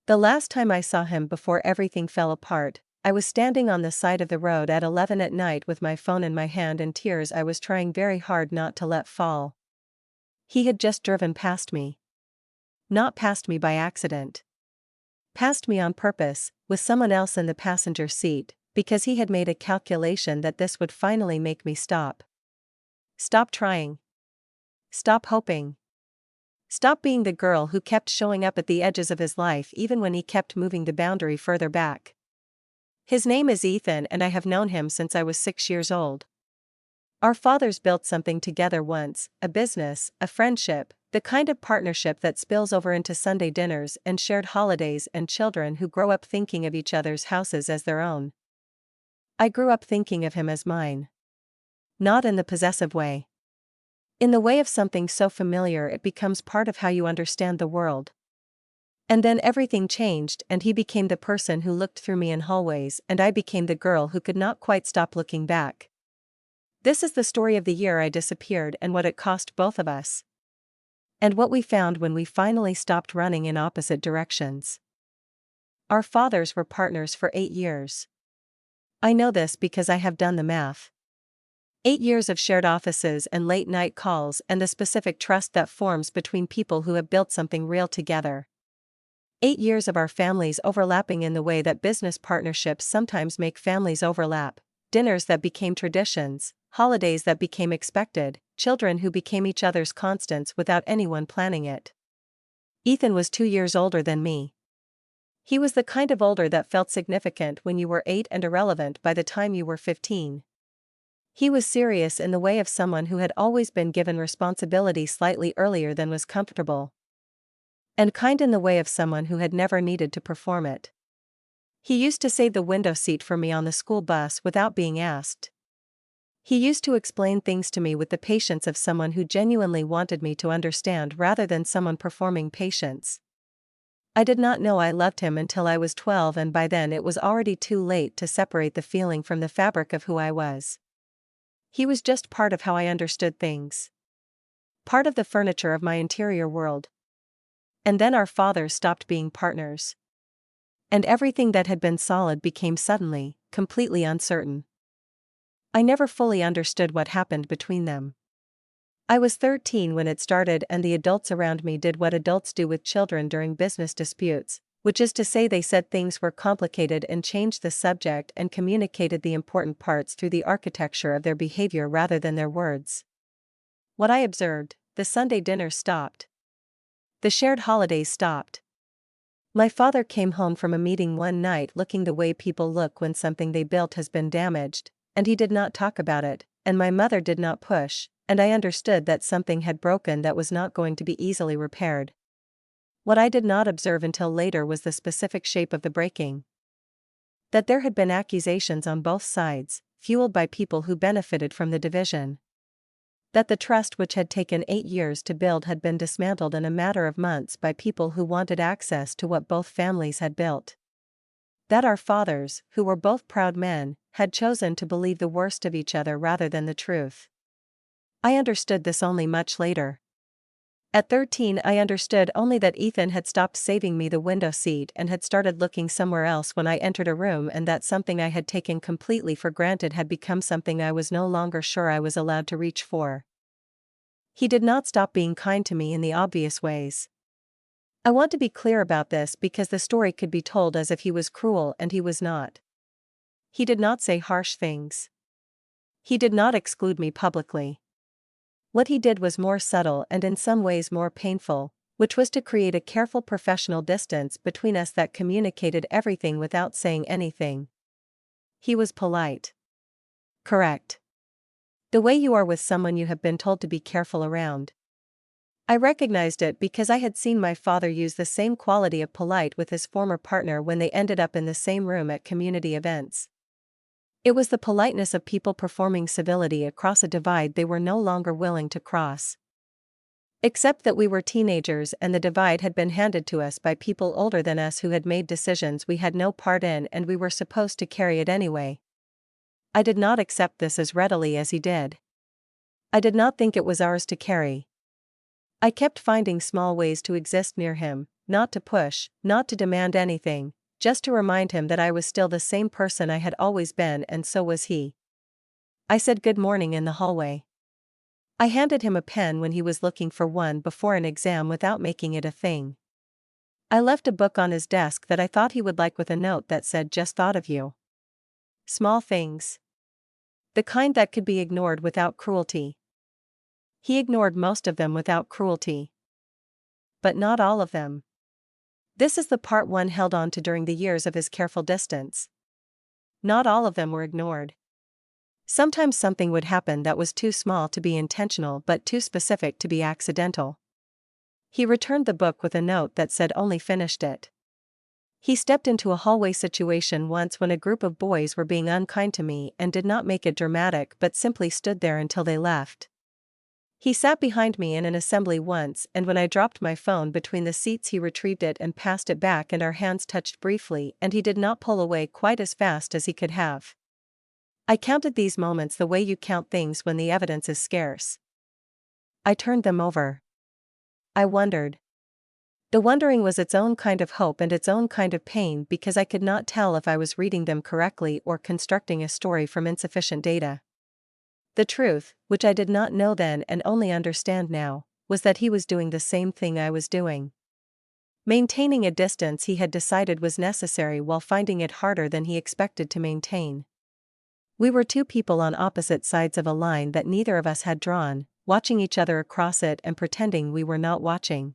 The last time I saw him before everything fell apart, I was standing on the side of the road at 11 at night with my phone in my hand and tears I was trying very hard not to let fall. He had just driven past me. Not past me by accident. Past me on purpose, with someone else in the passenger seat, because he had made a calculation that this would finally make me stop. Stop trying. Stop hoping. Stop being the girl who kept showing up at the edges of his life even when he kept moving the boundary further back. His name is Ethan and I have known him since I was 6 years old. Our fathers built something together once, a business, a friendship, the kind of partnership that spills over into Sunday dinners and shared holidays and children who grow up thinking of each other's houses as their own. I grew up thinking of him as mine. Not in the possessive way. In the way of something so familiar it becomes part of how you understand the world. And then everything changed and he became the person who looked through me in hallways and I became the girl who could not quite stop looking back. This is the story of the year I disappeared and what it cost both of us. And what we found when we finally stopped running in opposite directions. Our fathers were partners for 8 years. I know this because I have done the math. 8 years of shared offices and late-night calls and the specific trust that forms between people who have built something real together. 8 years of our families overlapping in the way that business partnerships sometimes make families overlap, dinners that became traditions, holidays that became expected, children who became each other's constants without anyone planning it. Ethan was 2 years older than me. He was the kind of older that felt significant when you were 8 and irrelevant by the time you were 15. He was serious in the way of someone who had always been given responsibility slightly earlier than was comfortable. And kind in the way of someone who had never needed to perform it. He used to save the window seat for me on the school bus without being asked. He used to explain things to me with the patience of someone who genuinely wanted me to understand rather than someone performing patience. I did not know I loved him until I was 12 and by then it was already too late to separate the feeling from the fabric of who I was. He was just part of how I understood things. Part of the furniture of my interior world. And then our fathers stopped being partners. And everything that had been solid became suddenly, completely uncertain. I never fully understood what happened between them. I was 13 when it started and the adults around me did what adults do with children during business disputes, which is to say they said things were complicated and changed the subject and communicated the important parts through the architecture of their behavior rather than their words. What I observed, the Sunday dinners stopped. The shared holidays stopped. My father came home from a meeting one night looking the way people look when something they built has been damaged, and he did not talk about it, and my mother did not push, and I understood that something had broken that was not going to be easily repaired. What I did not observe until later was the specific shape of the breaking. That there had been accusations on both sides, fueled by people who benefited from the division. That the trust which had taken 8 years to build had been dismantled in a matter of months by people who wanted access to what both families had built. That our fathers, who were both proud men, had chosen to believe the worst of each other rather than the truth. I understood this only much later. At 13 I understood only that Ethan had stopped saving me the window seat and had started looking somewhere else when I entered a room and that something I had taken completely for granted had become something I was no longer sure I was allowed to reach for. He did not stop being kind to me in the obvious ways. I want to be clear about this because the story could be told as if he was cruel and he was not. He did not say harsh things. He did not exclude me publicly. What he did was more subtle and in some ways more painful, which was to create a careful professional distance between us that communicated everything without saying anything. He was polite. Correct. The way you are with someone you have been told to be careful around. I recognized it because I had seen my father use the same quality of polite with his former partner when they ended up in the same room at community events. It was the politeness of people performing civility across a divide they were no longer willing to cross. Except that we were teenagers and the divide had been handed to us by people older than us who had made decisions we had no part in and we were supposed to carry it anyway. I did not accept this as readily as he did. I did not think it was ours to carry. I kept finding small ways to exist near him, not to push, not to demand anything, just to remind him that I was still the same person I had always been and so was he. I said good morning in the hallway. I handed him a pen when he was looking for one before an exam without making it a thing. I left a book on his desk that I thought he would like with a note that said just thought of you. Small things. The kind that could be ignored without cruelty. He ignored most of them without cruelty. But not all of them. This is the part one held on to during the years of his careful distance. Not all of them were ignored. Sometimes something would happen that was too small to be intentional but too specific to be accidental. He returned the book with a note that said only finished it. He stepped into a hallway situation once when a group of boys were being unkind to me and did not make it dramatic but simply stood there until they left. He sat behind me in an assembly once and when I dropped my phone between the seats he retrieved it and passed it back and our hands touched briefly and he did not pull away quite as fast as he could have. I counted these moments the way you count things when the evidence is scarce. I turned them over. I wondered. The wondering was its own kind of hope and its own kind of pain because I could not tell if I was reading them correctly or constructing a story from insufficient data. The truth, which I did not know then and only understand now, was that he was doing the same thing I was doing. Maintaining a distance he had decided was necessary while finding it harder than he expected to maintain. We were two people on opposite sides of a line that neither of us had drawn, watching each other across it and pretending we were not watching.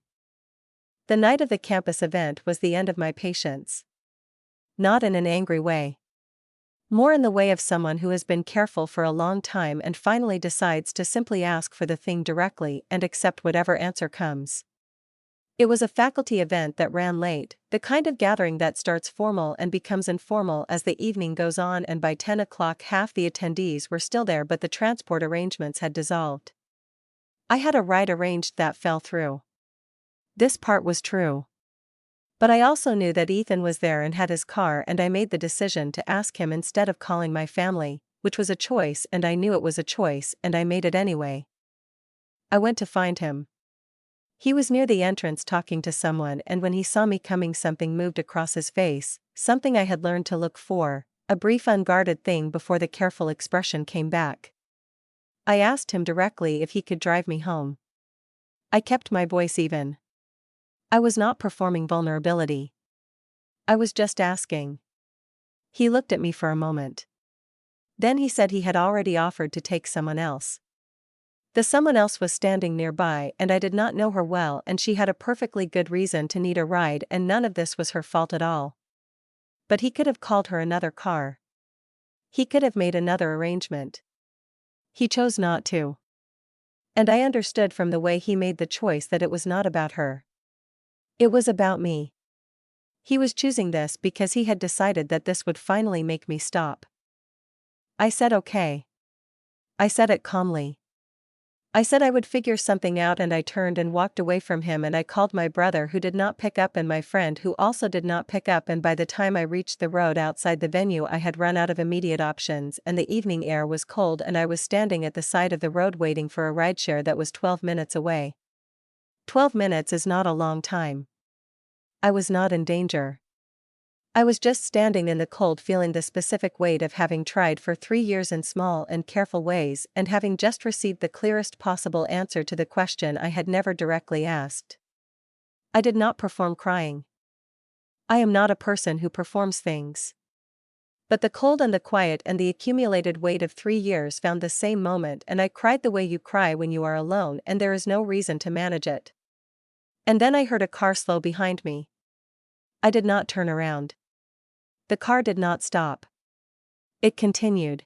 The night of the campus event was the end of my patience. Not in an angry way. More in the way of someone who has been careful for a long time and finally decides to simply ask for the thing directly and accept whatever answer comes. It was a faculty event that ran late, the kind of gathering that starts formal and becomes informal as the evening goes on, and by 10 o'clock half the attendees were still there but the transport arrangements had dissolved. I had a ride arranged that fell through. This part was true. But I also knew that Ethan was there and had his car, and I made the decision to ask him instead of calling my family, which was a choice, and I knew it was a choice, and I made it anyway. I went to find him. He was near the entrance talking to someone, and when he saw me coming something moved across his face, something I had learned to look for, a brief unguarded thing before the careful expression came back. I asked him directly if he could drive me home. I kept my voice even. I was not performing vulnerability. I was just asking. He looked at me for a moment. Then he said he had already offered to take someone else. The someone else was standing nearby and I did not know her well, and she had a perfectly good reason to need a ride and none of this was her fault at all. But he could have called her another car. He could have made another arrangement. He chose not to. And I understood from the way he made the choice that it was not about her. It was about me. He was choosing this because he had decided that this would finally make me stop. I said okay. I said it calmly. I said I would figure something out, and I turned and walked away from him, and I called my brother who did not pick up and my friend who also did not pick up, and by the time I reached the road outside the venue I had run out of immediate options and the evening air was cold and I was standing at the side of the road waiting for a rideshare that was 12 minutes away. 12 minutes is not a long time. I was not in danger. I was just standing in the cold feeling the specific weight of having tried for 3 years in small and careful ways and having just received the clearest possible answer to the question I had never directly asked. I did not perform crying. I am not a person who performs things. But the cold and the quiet and the accumulated weight of 3 years found the same moment, and I cried the way you cry when you are alone and there is no reason to manage it. And then I heard a car slow behind me. I did not turn around. The car did not stop. It continued.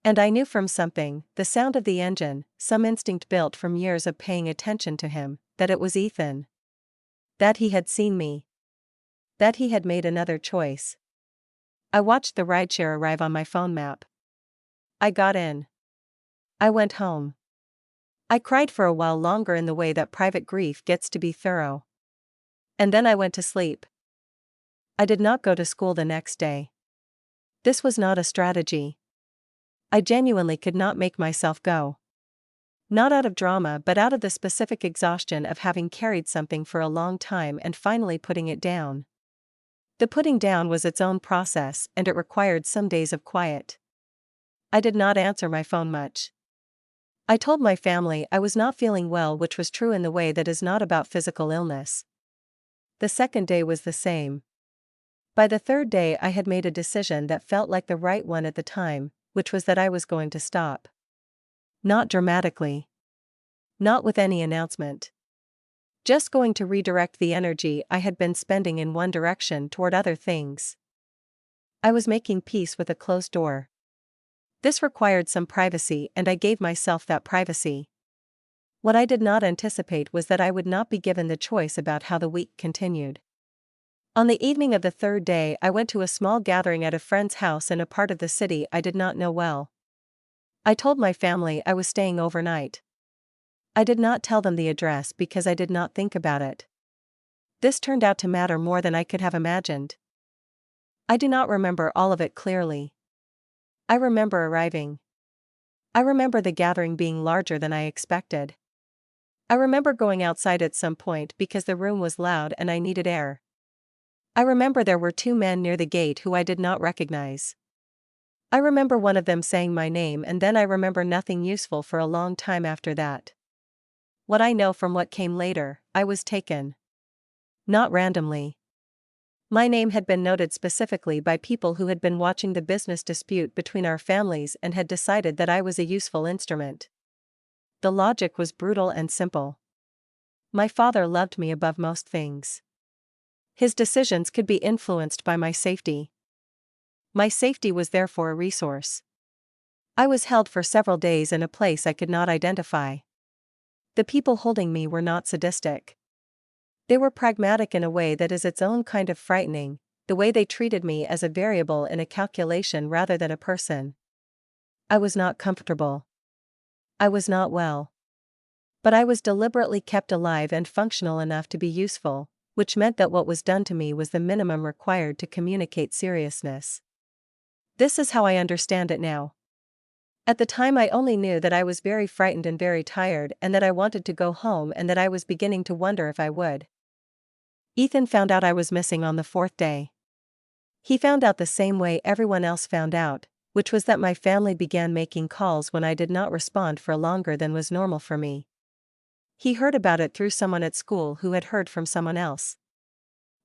And I knew from something, the sound of the engine, some instinct built from years of paying attention to him, that it was Ethan. That he had seen me. That he had made another choice. I watched the rideshare arrive on my phone map. I got in. I went home. I cried for a while longer in the way that private grief gets to be thorough. And then I went to sleep. I did not go to school the next day. This was not a strategy. I genuinely could not make myself go. Not out of drama but out of the specific exhaustion of having carried something for a long time and finally putting it down. The putting down was its own process and it required some days of quiet. I did not answer my phone much. I told my family I was not feeling well, which was true in the way that is not about physical illness. The second day was the same. By the third day I had made a decision that felt like the right one at the time, which was that I was going to stop. Not dramatically. Not with any announcement. Just going to redirect the energy I had been spending in one direction toward other things. I was making peace with a closed door. This required some privacy and I gave myself that privacy. What I did not anticipate was that I would not be given the choice about how the week continued. On the evening of the third day I went to a small gathering at a friend's house in a part of the city I did not know well. I told my family I was staying overnight. I did not tell them the address because I did not think about it. This turned out to matter more than I could have imagined. I do not remember all of it clearly. I remember arriving. I remember the gathering being larger than I expected. I remember going outside at some point because the room was loud and I needed air. I remember there were two men near the gate who I did not recognize. I remember one of them saying my name and then I remember nothing useful for a long time after that. What I know from what came later, I was taken. Not randomly. My name had been noted specifically by people who had been watching the business dispute between our families and had decided that I was a useful instrument. The logic was brutal and simple. My father loved me above most things. His decisions could be influenced by my safety. My safety was therefore a resource. I was held for several days in a place I could not identify. The people holding me were not sadistic. They were pragmatic in a way that is its own kind of frightening, the way they treated me as a variable in a calculation rather than a person. I was not comfortable. I was not well. But I was deliberately kept alive and functional enough to be useful, which meant that what was done to me was the minimum required to communicate seriousness. This is how I understand it now. At the time I only knew that I was very frightened and very tired and that I wanted to go home and that I was beginning to wonder if I would. Ethan found out I was missing on the fourth day. He found out the same way everyone else found out, which was that my family began making calls when I did not respond for longer than was normal for me. He heard about it through someone at school who had heard from someone else.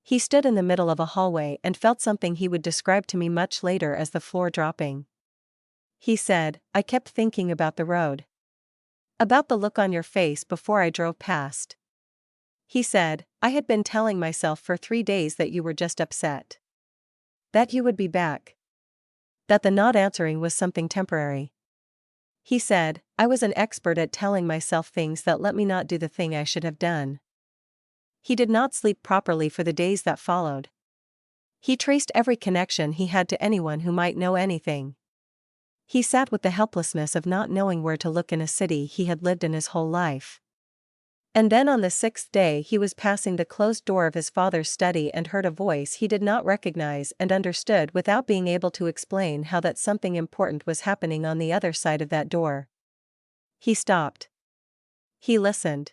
He stood in the middle of a hallway and felt something he would describe to me much later as the floor dropping. He said, "I kept thinking about the road. About the look on your face before I drove past." He said, "I had been telling myself for 3 days that you were just upset. That you would be back. That the not answering was something temporary." He said, "I was an expert at telling myself things that let me not do the thing I should have done." He did not sleep properly for the days that followed. He traced every connection he had to anyone who might know anything. He sat with the helplessness of not knowing where to look in a city he had lived in his whole life. And then on the 6th day he was passing the closed door of his father's study and heard a voice he did not recognize and understood without being able to explain how that something important was happening on the other side of that door. He stopped. He listened.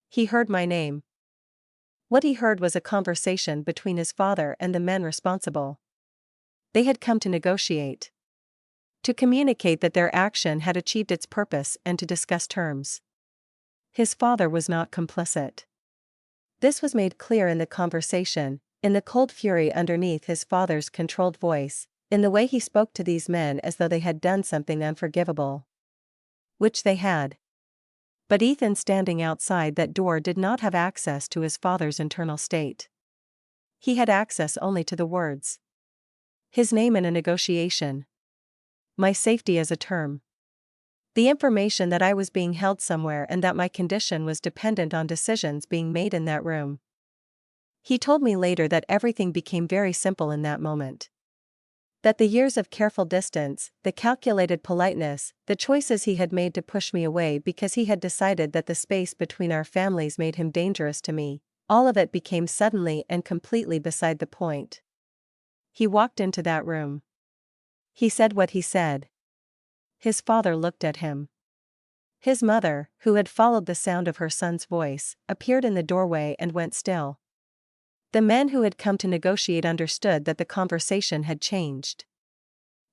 He heard my name. What he heard was a conversation between his father and the men responsible. They had come to negotiate. To communicate that their action had achieved its purpose and to discuss terms. His father was not complicit. This was made clear in the conversation, in the cold fury underneath his father's controlled voice, in the way he spoke to these men as though they had done something unforgivable. Which they had. But Ethan standing outside that door did not have access to his father's internal state. He had access only to the words. His name in a negotiation. My safety as a term. The information that I was being held somewhere and that my condition was dependent on decisions being made in that room. He told me later that everything became very simple in that moment. That the years of careful distance, the calculated politeness, the choices he had made to push me away because he had decided that the space between our families made him dangerous to me, all of it became suddenly and completely beside the point. He walked into that room. He said what he said. His father looked at him. His mother, who had followed the sound of her son's voice, appeared in the doorway and went still. The men who had come to negotiate understood that the conversation had changed.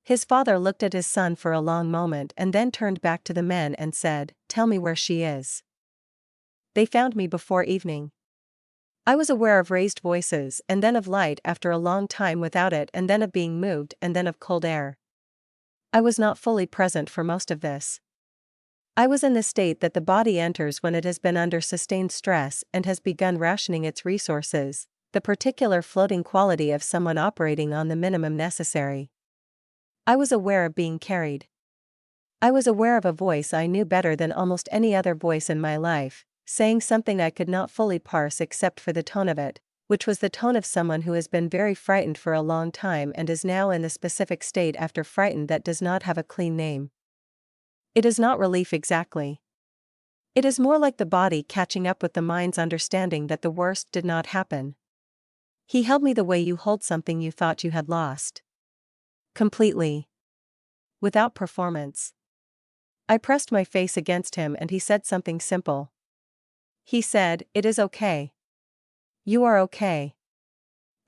His father looked at his son for a long moment and then turned back to the men and said, "Tell me where she is." They found me before evening. I was aware of raised voices and then of light after a long time without it, and then of being moved and then of cold air. I was not fully present for most of this. I was in the state that the body enters when it has been under sustained stress and has begun rationing its resources, the particular floating quality of someone operating on the minimum necessary. I was aware of being carried. I was aware of a voice I knew better than almost any other voice in my life, saying something I could not fully parse except for the tone of it, which was the tone of someone who has been very frightened for a long time and is now in the specific state after frightened that does not have a clean name. It is not relief exactly. It is more like the body catching up with the mind's understanding that the worst did not happen. He held me the way you hold something you thought you had lost. Completely. Without performance. I pressed my face against him and he said something simple. He said, "It is okay. You are okay."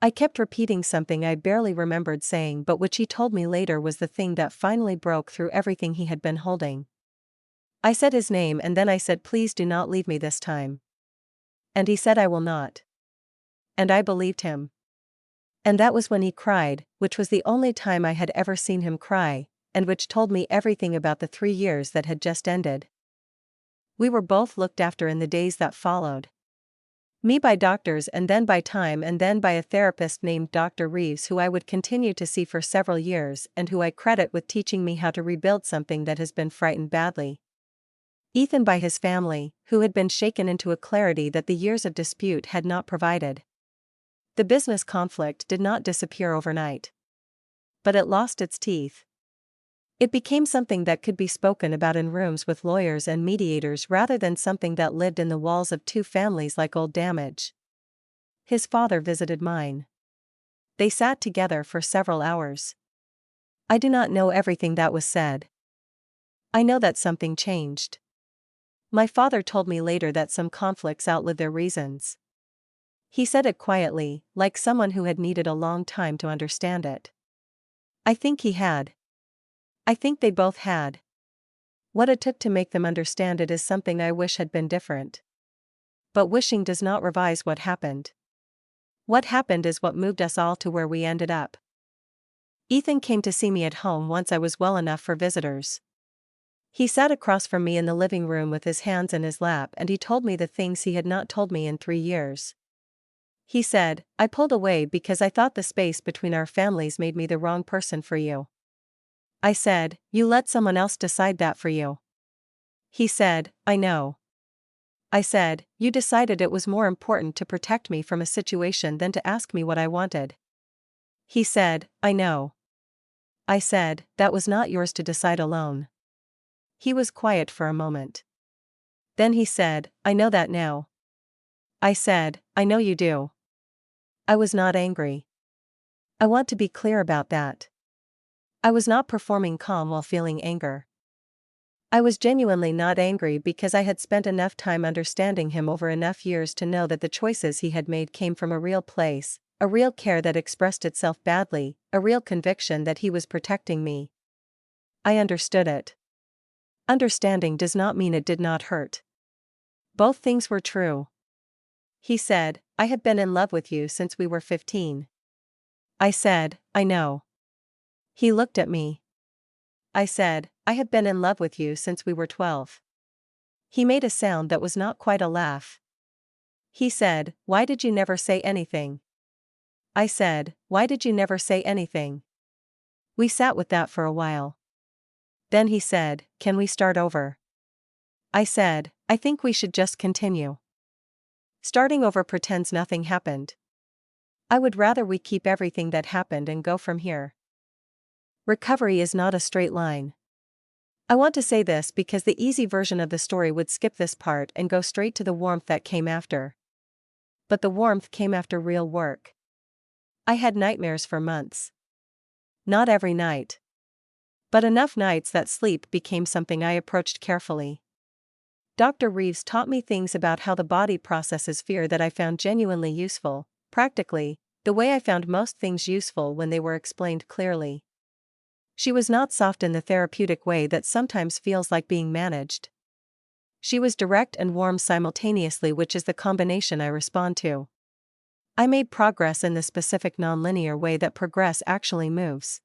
I kept repeating something I barely remembered saying, but which he told me later was the thing that finally broke through everything he had been holding. I said his name and then I said, "Please do not leave me this time." And he said, "I will not." And I believed him. And that was when he cried, which was the only time I had ever seen him cry, and which told me everything about the 3 years that had just ended. We were both looked after in the days that followed. Me by doctors and then by time and then by a therapist named Dr. Reeves, who I would continue to see for several years and who I credit with teaching me how to rebuild something that has been frightened badly. Ethan by his family, who had been shaken into a clarity that the years of dispute had not provided. The business conflict did not disappear overnight. But it lost its teeth. It became something that could be spoken about in rooms with lawyers and mediators rather than something that lived in the walls of two families like old damage. His father visited mine. They sat together for several hours. I do not know everything that was said. I know that something changed. My father told me later that some conflicts outlive their reasons. He said it quietly, like someone who had needed a long time to understand it. I think he had. I think they both had. What it took to make them understand it is something I wish had been different. But wishing does not revise what happened. What happened is what moved us all to where we ended up. Ethan came to see me at home once I was well enough for visitors. He sat across from me in the living room with his hands in his lap and he told me the things he had not told me in 3 years. He said, "I pulled away because I thought the space between our families made me the wrong person for you." I said, "You let someone else decide that for you." He said, "I know." I said, "You decided it was more important to protect me from a situation than to ask me what I wanted." He said, "I know." I said, "That was not yours to decide alone." He was quiet for a moment. Then he said, "I know that now." I said, "I know you do." I was not angry. I want to be clear about that. I was not performing calm while feeling anger. I was genuinely not angry because I had spent enough time understanding him over enough years to know that the choices he had made came from a real place, a real care that expressed itself badly, a real conviction that he was protecting me. I understood it. Understanding does not mean it did not hurt. Both things were true. He said, "I have been in love with you since we were 15. I said, "I know." He looked at me. I said, "I have been in love with you since we were 12. He made a sound that was not quite a laugh. He said, "Why did you never say anything?" I said, "Why did you never say anything?" We sat with that for a while. Then he said, "Can we start over?" I said, "I think we should just continue." Starting over pretends nothing happened. I would rather we keep everything that happened and go from here. Recovery is not a straight line. I want to say this because the easy version of the story would skip this part and go straight to the warmth that came after. But the warmth came after real work. I had nightmares for months. Not every night. But enough nights that sleep became something I approached carefully. Dr. Reeves taught me things about how the body processes fear that I found genuinely useful, practically, the way I found most things useful when they were explained clearly. She was not soft in the therapeutic way that sometimes feels like being managed. She was direct and warm simultaneously, which is the combination I respond to. I made progress in the specific nonlinear way that progress actually moves.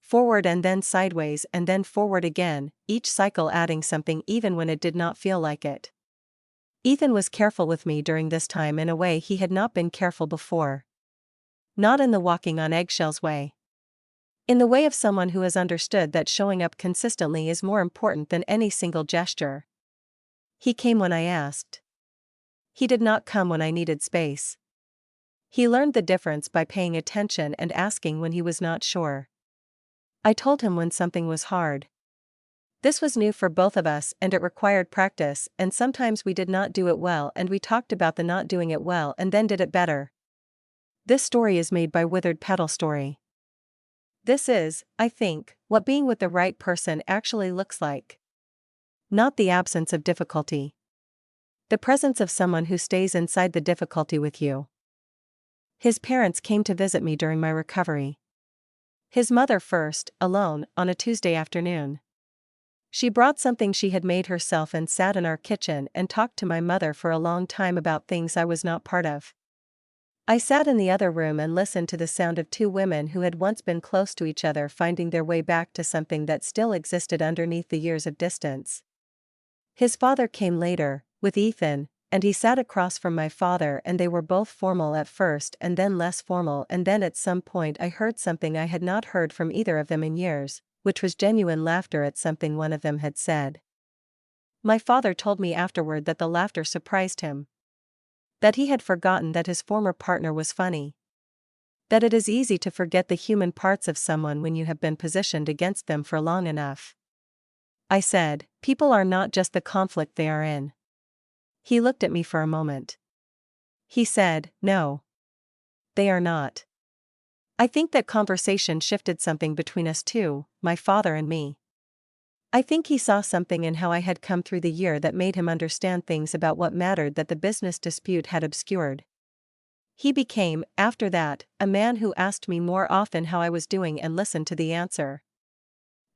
Forward and then sideways and then forward again, each cycle adding something even when it did not feel like it. Ethan was careful with me during this time in a way he had not been careful before. Not in the walking on eggshells way. In the way of someone who has understood that showing up consistently is more important than any single gesture. He came when I asked. He did not come when I needed space. He learned the difference by paying attention and asking when he was not sure. I told him when something was hard. This was new for both of us and it required practice, and sometimes we did not do it well and we talked about the not doing it well and then did it better. This story is made by Withered Petal Story. This is, I think, what being with the right person actually looks like. Not the absence of difficulty. The presence of someone who stays inside the difficulty with you. His parents came to visit me during my recovery. His mother first, alone, on a Tuesday afternoon. She brought something she had made herself and sat in our kitchen and talked to my mother for a long time about things I was not part of. I sat in the other room and listened to the sound of two women who had once been close to each other finding their way back to something that still existed underneath the years of distance. His father came later, with Ethan, and he sat across from my father and they were both formal at first and then less formal, and then at some point I heard something I had not heard from either of them in years, which was genuine laughter at something one of them had said. My father told me afterward that the laughter surprised him. That he had forgotten that his former partner was funny. That it is easy to forget the human parts of someone when you have been positioned against them for long enough. I said, people are not just the conflict they are in. He looked at me for a moment. He said, no. They are not. I think that conversation shifted something between us two, my father and me. I think he saw something in how I had come through the year that made him understand things about what mattered that the business dispute had obscured. He became, after that, a man who asked me more often how I was doing and listened to the answer.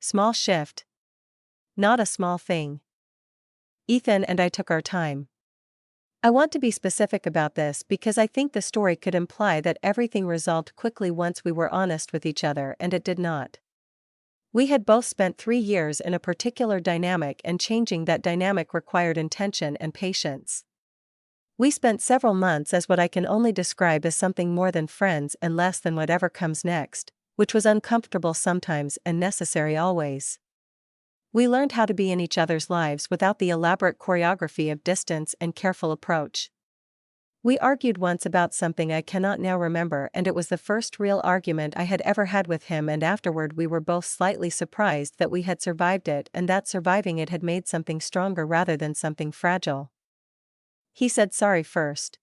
Small shift. Not a small thing. Ethan and I took our time. I want to be specific about this because I think the story could imply that everything resolved quickly once we were honest with each other, and it did not. We had both spent 3 years in a particular dynamic, and changing that dynamic required intention and patience. We spent several months as what I can only describe as something more than friends and less than whatever comes next, which was uncomfortable sometimes and necessary always. We learned how to be in each other's lives without the elaborate choreography of distance and careful approach. We argued once about something I cannot now remember, and it was the first real argument I had ever had with him, and afterward we were both slightly surprised that we had survived it and that surviving it had made something stronger rather than something fragile. He said sorry first.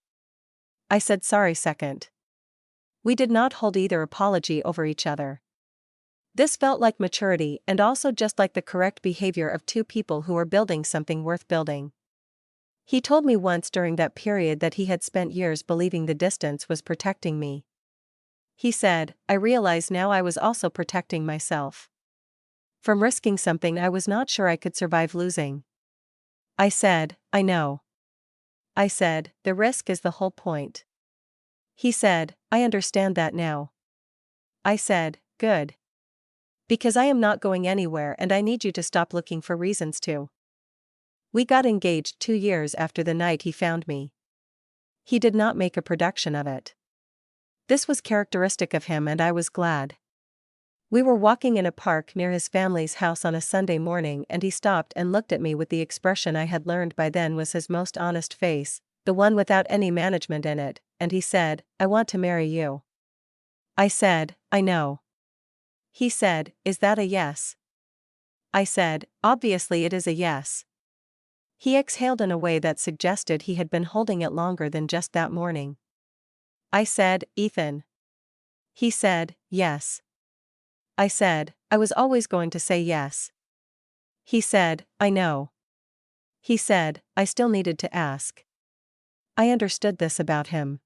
I said sorry second. We did not hold either apology over each other. This felt like maturity and also just like the correct behavior of two people who were building something worth building. He told me once during that period that he had spent years believing the distance was protecting me. He said, I realize now I was also protecting myself from risking something I was not sure I could survive losing. I said, I know. I said, the risk is the whole point. He said, I understand that now. I said, good. Because I am not going anywhere and I need you to stop looking for reasons to. We got engaged 2 years after the night he found me. He did not make a production of it. This was characteristic of him and I was glad. We were walking in a park near his family's house on a Sunday morning and he stopped and looked at me with the expression I had learned by then was his most honest face, the one without any management in it, and he said, I want to marry you. I said, I know. He said, is that a yes? I said, obviously it is a yes. He exhaled in a way that suggested he had been holding it longer than just that morning. I said, Ethan. He said, yes. I said, I was always going to say yes. He said, I know. he said. I still needed to ask. I understood this about him.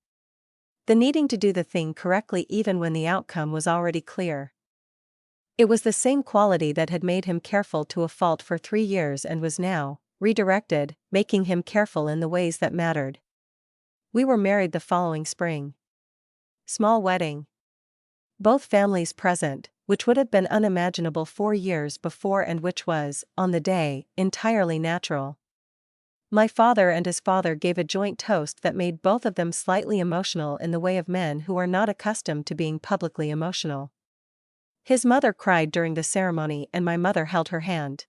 The needing to do the thing correctly even when the outcome was already clear. It was the same quality that had made him careful to a fault for 3 years and was now redirected, making him careful in the ways that mattered. We were married the following spring. Small wedding. Both families present, which would have been unimaginable 4 years before and which was, on the day, entirely natural. My father and his father gave a joint toast that made both of them slightly emotional in the way of men who are not accustomed to being publicly emotional. His mother cried during the ceremony and my mother held her hand.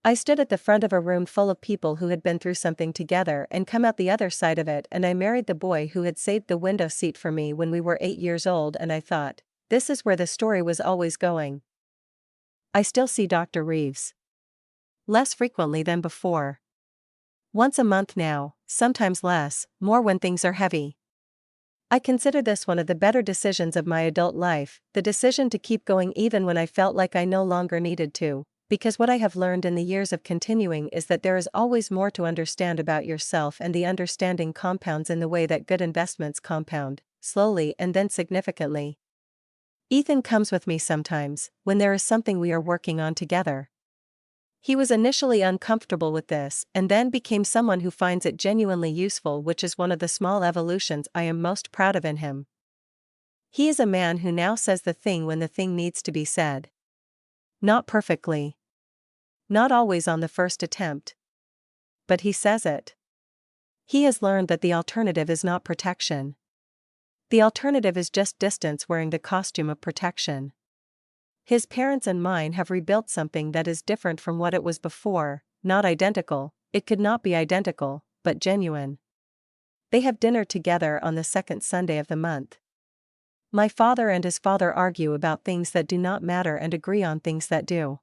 I stood at the front of a room full of people who had been through something together and come out the other side of it, and I married the boy who had saved the window seat for me when we were 8 years old, and I thought, this is where the story was always going. I still see Dr. Reeves. Less frequently than before. Once a month now, sometimes less, more when things are heavy. I consider this one of the better decisions of my adult life, the decision to keep going even when I felt like I no longer needed to, because what I have learned in the years of continuing is that there is always more to understand about yourself, and the understanding compounds in the way that good investments compound, slowly and then significantly. Ethan comes with me sometimes, when there is something we are working on together. He was initially uncomfortable with this and then became someone who finds it genuinely useful, which is one of the small evolutions I am most proud of in him. He is a man who now says the thing when the thing needs to be said. Not perfectly. Not always on the first attempt. But he says it. He has learned that the alternative is not protection. The alternative is just distance wearing the costume of protection. His parents and mine have rebuilt something that is different from what it was before, not identical, it could not be identical, but genuine. They have dinner together on the second Sunday of the month. My father and his father argue about things that do not matter and agree on things that do.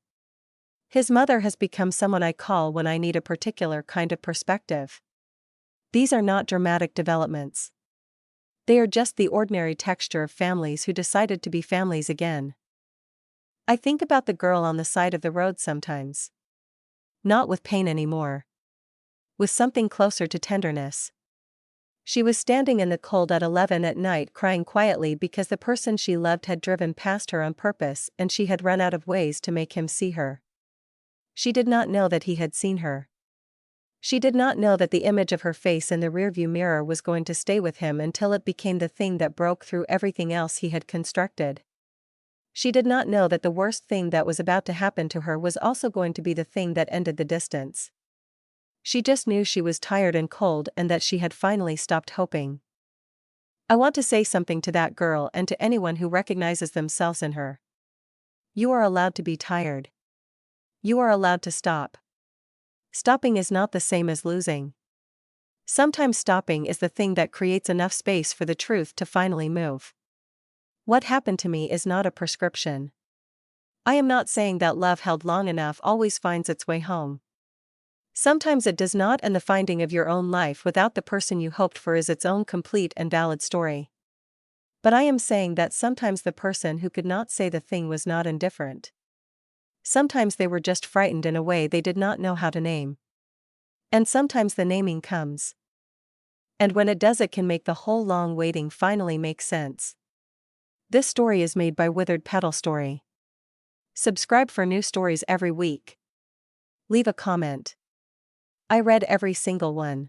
His mother has become someone I call when I need a particular kind of perspective. These are not dramatic developments. They are just the ordinary texture of families who decided to be families again. I think about the girl on the side of the road sometimes. Not with pain anymore. With something closer to tenderness. She was standing in the cold at 11 at night crying quietly because the person she loved had driven past her on purpose and she had run out of ways to make him see her. She did not know that he had seen her. She did not know that the image of her face in the rearview mirror was going to stay with him until it became the thing that broke through everything else he had constructed. She did not know that the worst thing that was about to happen to her was also going to be the thing that ended the distance. She just knew she was tired and cold and that she had finally stopped hoping. I want to say something to that girl and to anyone who recognizes themselves in her. You are allowed to be tired. You are allowed to stop. Stopping is not the same as losing. Sometimes stopping is the thing that creates enough space for the truth to finally move. What happened to me is not a prescription. I am not saying that love held long enough always finds its way home. Sometimes it does not, and the finding of your own life without the person you hoped for is its own complete and valid story. But I am saying that sometimes the person who could not say the thing was not indifferent. Sometimes they were just frightened in a way they did not know how to name. And sometimes the naming comes. And when it does, it can make the whole long waiting finally make sense. This story is made by Withered Petal Story. Subscribe for new stories every week. Leave a comment. I read every single one.